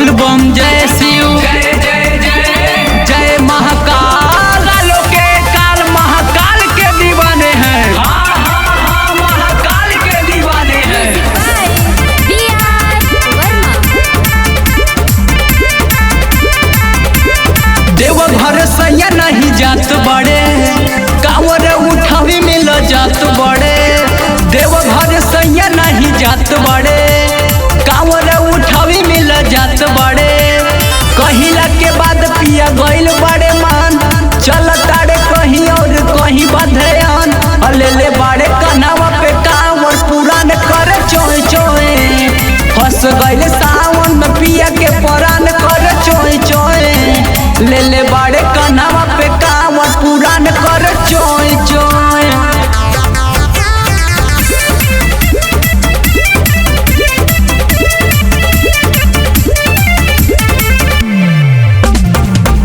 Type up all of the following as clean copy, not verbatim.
बोल बम जय शिव जय जय जय जय महाकाल। कालों के काल महाकाल के दीवाने हैं। हाँ महाकाल के दीवाने हैं। देवघर सैया नहीं जात बड़े, कांवर उठावी मिल जात बड़े। देवघर सैया नहीं जात बड़े, कांवर उठावी मिल जात बड़े। कहिला के बाद पिया गइल बड़े मान, चल तारे कहीं और कहीं बधयान। ले बड़े कनावा पे कांवर पुरान करे चोय चोय। फंस गइल सावन में पिया के परान करे चोय चोय। ले बड़े कनावा पे कांवर पुरान करे चोय चोय।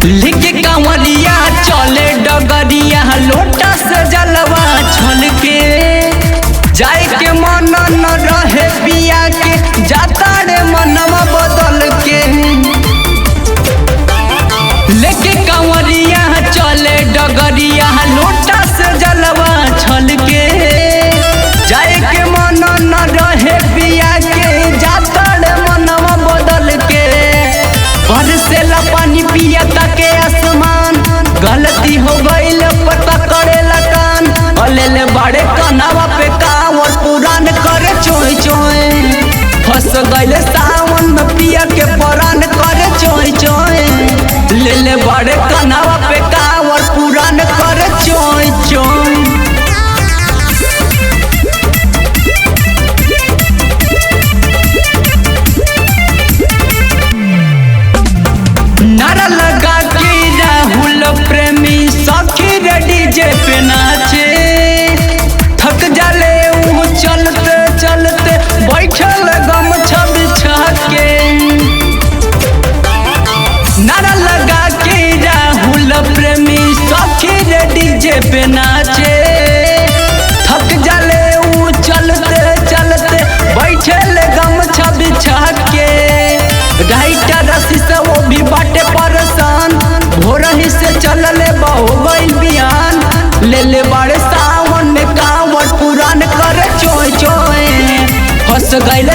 लिखे कांवरिया चले डगरिया, लोटा से जलवा छल के। जाए के मन न रहे पिया के, जाता रे मनवा बदल के। लेके कांवरिया चले डगरिया, लोटा से जलवा छल के। जाए के मन न रहे पिया के, जाता रे मनवा बदल के। बरसेला पानी पिया के आसमान, गलती हो गईल पता करेला कान। ले बड़े कनावा पे कांवर पुरान करे चोय चोय। फंस गईल सावन में पिया के परान करे चोय चोय। ले बड़े कनावा पे कांवर पुरान करे चोय चोय। नारा लगा के राहुल प्रेमी सखी रे डीजे पे नाचे। थक जाले वो चलते चलते, बैठल गमछा बिछा के। नारा लगा के राहुल प्रेमी सखी रे डीजे पे नाचे। थक जाले वो चलते चलते, बैठल गमछा बिछा के। राइटर रसी से वो भी बाटे परेशान, भोरही से चलले बहु गइल बिहान। ले बड़े सावन में कांवर पुरान करे चोय चोय। फंस गइल